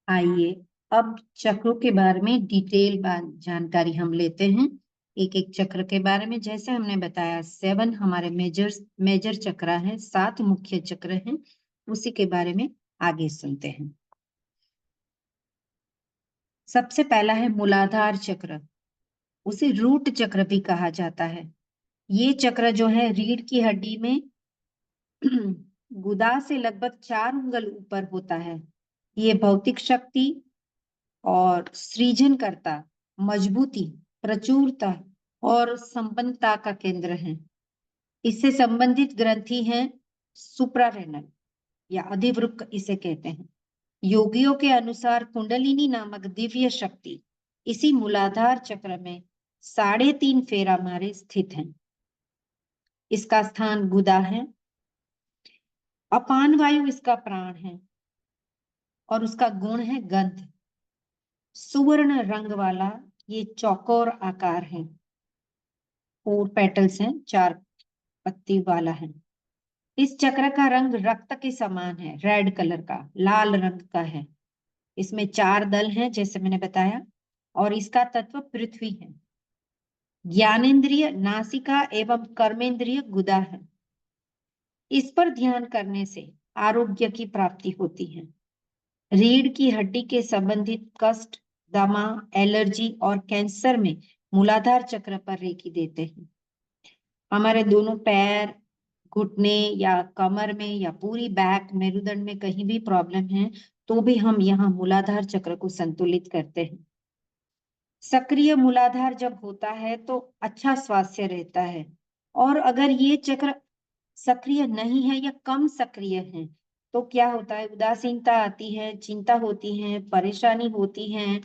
आइए अब चक्रों के बारे में डिटेल जानकारी हम लेते हैं, एक एक चक्र के बारे में। जैसे हमने बताया 7 हमारे मेजर चक्र है, 7 मुख्य चक्र हैं, उसी के बारे में आगे सुनते हैं। सबसे पहला है मूलाधार चक्र, उसे रूट चक्र भी कहा जाता है। ये चक्र जो है रीढ़ की हड्डी में गुदा से लगभग 4 उंगल ऊपर होता है। ये भौतिक शक्ति और सृजनकर्ता, मजबूती, प्रचुरता और संपन्नता का केंद्र है। इससे संबंधित ग्रंथि है सुप्रारेनल या अधिवृक्क इसे कहते हैं। योगियों के अनुसार कुंडलिनी नामक दिव्य शक्ति इसी मूलाधार चक्र में 3.5 फेरा मारे स्थित है। इसका स्थान गुदा है। अपान वायु इसका प्राण है और उसका गुण है गंध। सुवर्ण रंग वाला ये चौकोर आकार है, 4 पेटल्स हैं, 4 पत्ती वाला है। इस चक्र का रंग रक्त के समान है, रेड कलर का, लाल रंग का है। इसमें 4 दल हैं जैसे मैंने बताया, और इसका तत्व पृथ्वी है। ज्ञानेन्द्रिय नासिका एवं कर्मेंद्रिय गुदा है। इस पर ध्यान करने से आरोग्य की प्राप्ति होती है। रीढ़ की हड्डी के संबंधित कष्ट, दमा, एलर्जी और कैंसर में मूलाधार चक्र पर रेकी देते हैं। हमारे दोनों पैर, घुटने या कमर में या पूरी बैक, मेरुदंड में कहीं भी प्रॉब्लम है तो भी हम यहाँ मूलाधार चक्र को संतुलित करते हैं। सक्रिय मूलाधार जब होता है तो अच्छा स्वास्थ्य रहता है, और अगर ये चक्र सक्रिय नहीं है या कम सक्रिय है तो क्या होता है, उदासीनता आती है, चिंता होती है, परेशानी होती है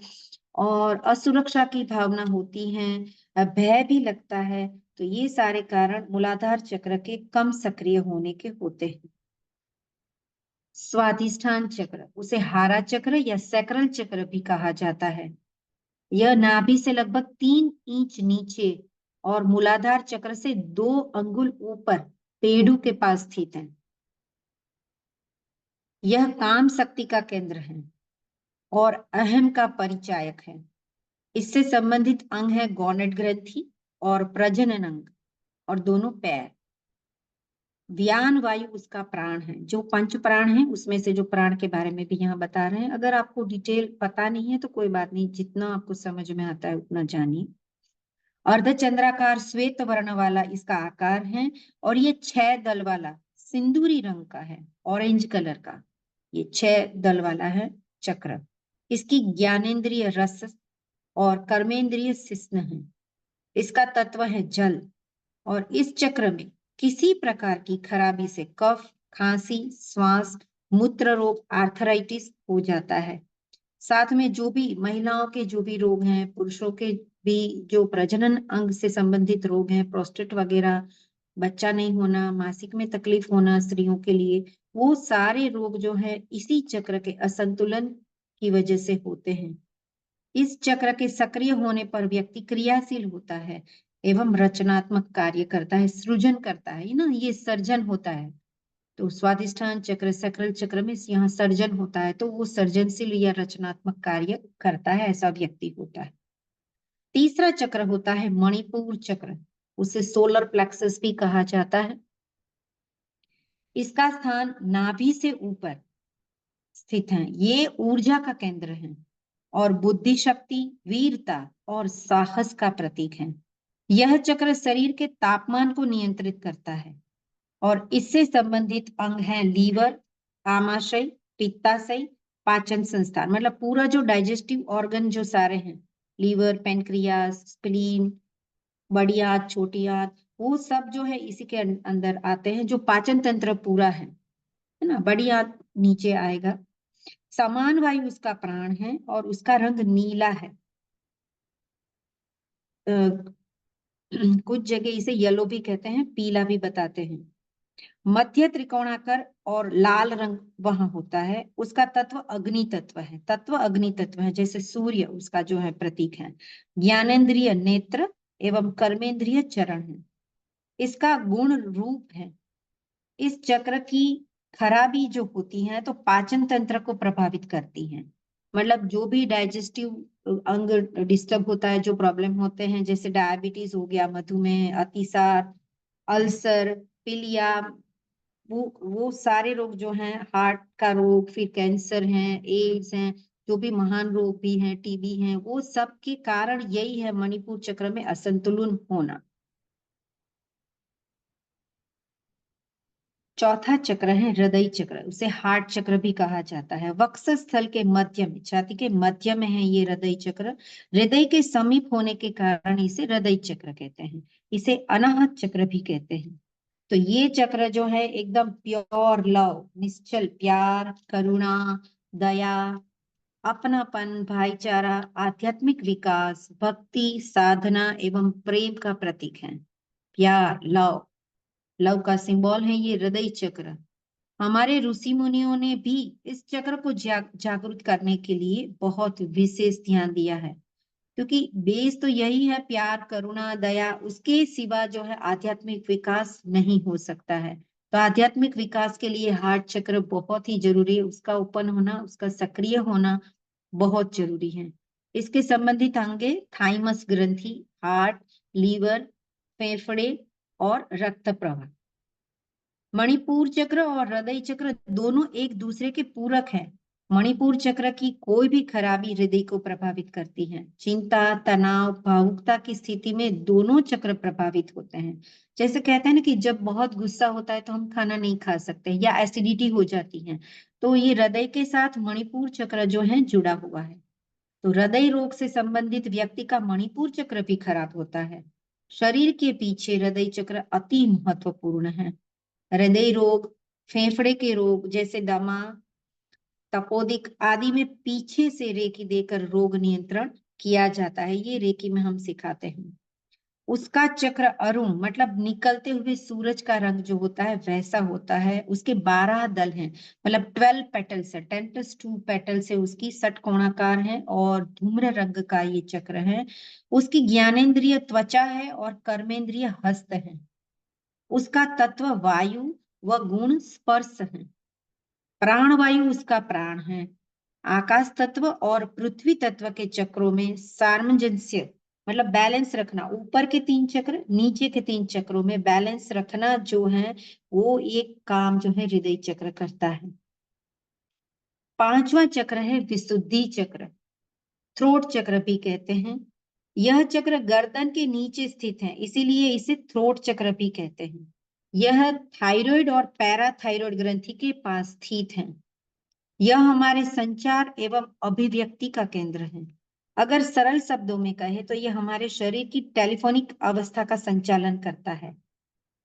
और असुरक्षा की भावना होती है, भय भी लगता है। तो ये सारे कारण मूलाधार चक्र के कम सक्रिय होने के होते हैं। स्वाधिष्ठान चक्र, उसे हारा चक्र या सैक्रल चक्र भी कहा जाता है। यह नाभि से लगभग 3 इंच नीचे और मूलाधार चक्र से 2 अंगुल ऊपर पेड़ू के पास स्थित है। यह काम शक्ति का केंद्र है और अहम का परिचायक है। इससे संबंधित अंग है गॉनेट ग्रंथि और प्रजनन अंग और दोनों पैर। व्यान वायु उसका प्राण है। जो 5 प्राण है उसमें से जो प्राण के बारे में भी यहाँ बता रहे हैं। अगर आपको डिटेल पता नहीं है तो कोई बात नहीं, जितना आपको समझ में आता है उतना जानिए। अर्धचंद्राकार श्वेत वर्ण वाला इसका आकार है और ये 6 दल वाला सिंदूरी रंग का है, ऑरेंज कलर का। ये 6 दल वाला है चक्र। इसकी ज्ञानेन्द्रिय रस और कर्मेंद्रिय शिश्न है। इसका तत्व है जल, और इस चक्र में किसी प्रकार की खराबी से कफ, खांसी, श्वास, मूत्र रोग, आर्थराइटिस हो जाता है। साथ में जो भी महिलाओं के जो भी रोग हैं, पुरुषों के भी जो प्रजनन अंग से संबंधित रोग हैं, प्रोस्टेट वगैरह, बच्चा नहीं होना, मासिक में तकलीफ होना स्त्रियों के लिए, वो सारे रोग जो है इसी चक्र के असंतुलन की वजह से होते हैं। इस चक्र के सक्रिय होने पर व्यक्ति क्रियाशील होता है एवं रचनात्मक कार्य करता है, सृजन करता है ना, ये सर्जन होता है। तो स्वादिष्ठान चक्र, सक्रल चक्र में यहाँ सर्जन होता है, तो वो सर्जनशील या रचनात्मक कार्य करता है, ऐसा व्यक्ति होता है। तीसरा चक्र होता है मणिपुर चक्र, उसे सोलर प्लेक्सस भी कहा जाता है। इसका स्थान नाभि से ऊपर स्थित है। ये ऊर्जा का केंद्र है और बुद्धि शक्ति, वीरता और साहस का प्रतीक है। यह चक्र शरीर के तापमान को नियंत्रित करता है और इससे संबंधित अंग हैं लीवर, आमाशय, पित्ताशय, पाचन संस्थान, मतलब पूरा जो डाइजेस्टिव ऑर्गन जो सारे हैं, लीवर, पेनक्रियास, स्प्लीन, बड़ी आंत, छोटी आंत, वो सब जो है इसी के अंदर आते हैं। जो पाचन तंत्र पूरा है ना, बड़ी आंत नीचे आएगा। समान वायु उसका प्राण है और उसका रंग नीला है। कुछ जगह इसे येलो भी कहते हैं, पीला भी बताते हैं। मध्य त्रिकोणाकार और लाल रंग वहां होता है। उसका तत्व अग्नि तत्व है, अग्नि तत्व है, जैसे सूर्य उसका जो है प्रतीक है। ज्ञानेन्द्रिय नेत्र एवं कर्मेंद्रिय चरण है। इसका गुण रूप है। इस चक्र की खराबी जो होती है तो पाचन तंत्र को प्रभावित करती है मतलब जो भी डाइजेस्टिव अंग डिस्टर्ब होता है, जो प्रॉब्लम होते हैं, जैसे डायबिटीज हो गया, मधुमेह, अतिसार, अल्सर, पीलिया, वो सारे रोग जो हैं, हार्ट का रोग, फिर कैंसर है, एड्स हैं, जो भी महान रोग भी हैं, टीबी हैं, वो सब के कारण यही है मणिपुर चक्र में असंतुलन होना। चौथा चक्र है हृदय चक्र, उसे हार्ट चक्र भी कहा जाता है। वक्षस्थल के मध्य में, छाती के मध्य में है ये हृदय चक्र। हृदय के समीप होने के कारण इसे हृदय चक्र कहते हैं। इसे अनाहत चक्र भी कहते हैं। तो ये चक्र जो है एकदम प्योर लव, निश्चल प्यार, करुणा, दया, अपनापन, भाईचारा, आध्यात्मिक विकास, भक्ति, साधना एवं प्रेम का प्रतीक है। प्यार, लव, लव का सिंबल है ये हृदय चक्र। हमारे ऋषि मुनियों ने भी इस चक्र को जागृत करने के लिए बहुत विशेष ध्यान दिया है, क्योंकि बेस तो यही है, प्यार, करुणा, दया। उसके सिवा जो है आध्यात्मिक विकास नहीं हो सकता है। तो आध्यात्मिक विकास के लिए हार्ट चक्र बहुत ही जरूरी है, उसका ओपन होना, उसका सक्रिय होना बहुत जरूरी है। इसके संबंधित अंगे थाइमस ग्रंथि, हार्ट, लीवर, फेफड़े और रक्त प्रवाह। मणिपुर चक्र और हृदय चक्र दोनों एक दूसरे के पूरक हैं। मणिपुर चक्र की कोई भी खराबी हृदय को प्रभावित करती है। चिंता, तनाव, भावुकता की स्थिति में दोनों चक्र प्रभावित होते हैं। जैसे कहते हैं ना कि जब बहुत गुस्सा होता है तो हम खाना नहीं खा सकते या एसिडिटी हो जाती है, तो ये हृदय के साथ मणिपुर चक्र जो है जुड़ा हुआ है। तो हृदय रोग से संबंधित व्यक्ति का मणिपुर चक्र भी खराब होता है। शरीर के पीछे हृदय चक्र अति महत्वपूर्ण है। हृदय रोग, फेफड़े के रोग जैसे दमा, तपोदिक आदि में पीछे से रेकी देकर रोग नियंत्रण किया जाता है। ये रेकी में हम सिखाते हैं। उसका चक्र अरुण, मतलब निकलते हुए सूरज का रंग जो होता है वैसा होता है। उसके 12 दल हैं, मतलब 12 पेटल्स है, 10+2 पेटल्स है उसकी, षटकोणाकार है और धूम्र रंग का ये चक्र है। उसकी ज्ञानेंद्रिय त्वचा है और कर्मेंद्रिय हस्त है। उसका तत्व वायु व गुण स्पर्श है। प्राणवायु उसका प्राण है। आकाश तत्व और पृथ्वी तत्व के चक्रों में सामंजस्य, मतलब बैलेंस रखना, ऊपर के 3 चक्र, नीचे के 3 चक्रों में बैलेंस रखना जो है, वो एक काम जो है हृदय चक्र करता है। पांचवा चक्र है विशुद्धि चक्र, थ्रोट चक्र भी कहते हैं। यह चक्र गर्दन के नीचे स्थित है, इसीलिए इसे थ्रोट चक्र भी कहते हैं। यह थायराइड और पैराथायराइड ग्रंथि के पास स्थित है। यह हमारे संचार एवं अभिव्यक्ति का केंद्र है। अगर सरल शब्दों में कहे तो यह हमारे शरीर की टेलीफोनिक अवस्था का संचालन करता है,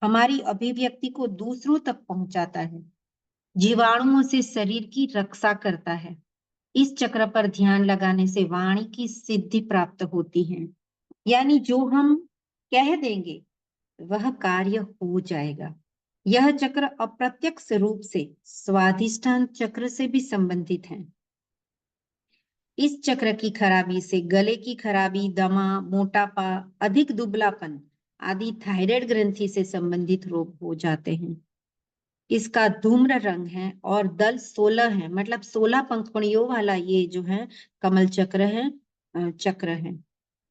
हमारी अभिव्यक्ति को दूसरों तक पहुंचाता है, जीवाणुओं से शरीर की रक्षा करता है। इस चक्र पर ध्यान लगाने से वाणी की सिद्धि प्राप्त होती है, यानी जो हम कह देंगे वह कार्य हो जाएगा। यह चक्र अप्रत्यक्ष रूप से स्वाधिष्ठान चक्र से भी संबंधित है। इस चक्र की खराबी से गले की खराबी, दमा, मोटापा, अधिक दुबलापन आदि थायराइड ग्रंथि से संबंधित रोग हो जाते हैं। इसका धूम्र रंग है और दल 16 है, मतलब 16 पंखुड़ियों वाला ये जो है कमल चक्र है, चक्र है।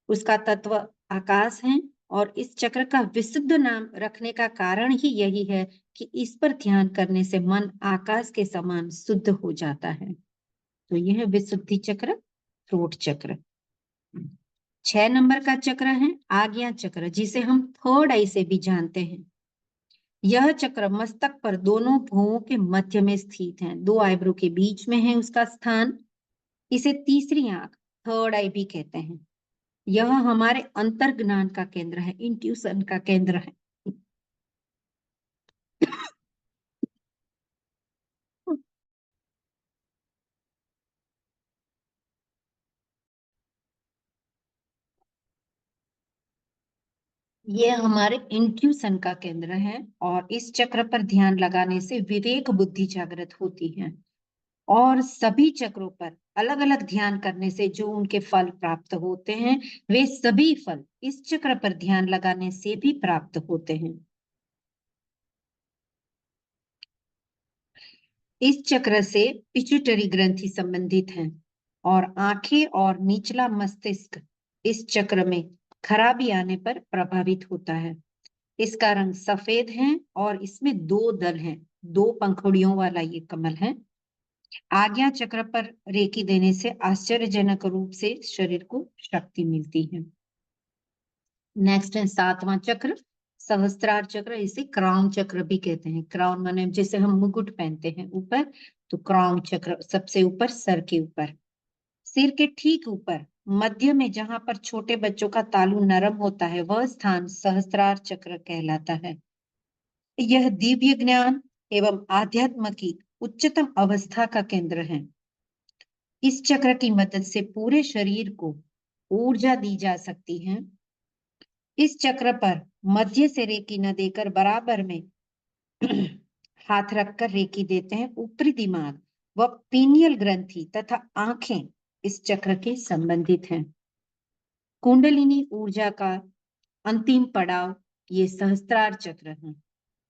उसका तत्व आकाश है और इस चक्र का विशुद्ध नाम रखने का कारण ही यही है कि इस पर ध्यान करने से मन आकाश के समान शुद्ध हो जाता है। तो यह है विशुद्धि चक्र, थ्रोट चक्र। 6 नंबर का चक्र है आज्ञा चक्र, जिसे हम थर्ड आई से भी जानते हैं। यह चक्र मस्तक पर दोनों भुवों के मध्य में स्थित है, 2 आईब्रो के बीच में है उसका स्थान। इसे तीसरी आंख, थर्ड आई भी कहते हैं। यह हमारे अंतर्ज्ञान का केंद्र है, इंट्यूशन का केंद्र है। ये हमारे इंट्यूशन का केंद्र है और इस चक्र पर ध्यान लगाने से विवेक बुद्धि जागृत होती है। और सभी चक्रों पर अलग अलग ध्यान करने से जो उनके फल प्राप्त होते हैं, वे सभी फल इस चक्र पर ध्यान लगाने से भी प्राप्त होते हैं। इस चक्र से पिट्यूटरी ग्रंथि संबंधित है और आंखें और निचला मस्तिष्क इस चक्र में खराबी आने पर प्रभावित होता है। इसका रंग सफेद है और इसमें 2 दल हैं, 2 पंखुड़ियों वाला ये कमल है। आज्ञा चक्र पर रेकी देने से आश्चर्यजनक रूप से शरीर को शक्ति मिलती है। नेक्स्ट है 7वां चक्र, सहस्त्रार चक्र। इसे क्राउन चक्र भी कहते हैं। क्राउन माने जैसे हम मुकुट पहनते हैं ऊपर, तो क्राउन चक्र सबसे ऊपर, सर के ऊपर, सिर के ठीक ऊपर मध्य में जहां पर छोटे बच्चों का तालू नरम होता है, वह स्थान सहस्त्रार चक्र कहलाता है। यह दिव्य ज्ञान एवं आध्यात्म की उच्चतम अवस्था का केंद्र है। इस चक्र की मदद से पूरे शरीर को ऊर्जा दी जा सकती है। इस चक्र पर मध्य से रेकी न देकर बराबर में हाथ रखकर रेकी देते हैं। ऊपरी दिमाग व पीनियल ग्रंथि तथा आंखें इस चक्र के संबंधित हैं। कुंडलिनी ऊर्जा का अंतिम पड़ाव ये सहस्त्रार चक्र है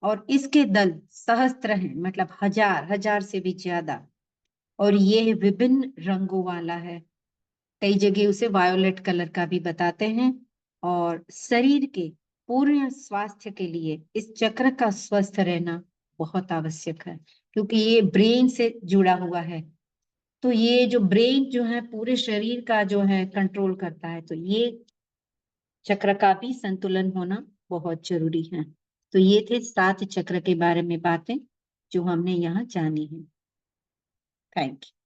और इसके दल सहस्त्र हैं, मतलब हजार, हजार से भी ज्यादा। और ये विभिन्न रंगों वाला है। कई जगह उसे वायोलेट कलर का भी बताते हैं। और शरीर के पूर्ण स्वास्थ्य के लिए इस चक्र का स्वस्थ रहना बहुत आवश्यक है, क्योंकि ये ब्रेन से जुड़ा हुआ है। तो ये जो ब्रेन जो है पूरे शरीर का जो है कंट्रोल करता है, तो ये चक्र का भी संतुलन होना बहुत जरूरी है। तो ये थे 7 चक्र के बारे में बातें जो हमने यहाँ जानी है। Thank you.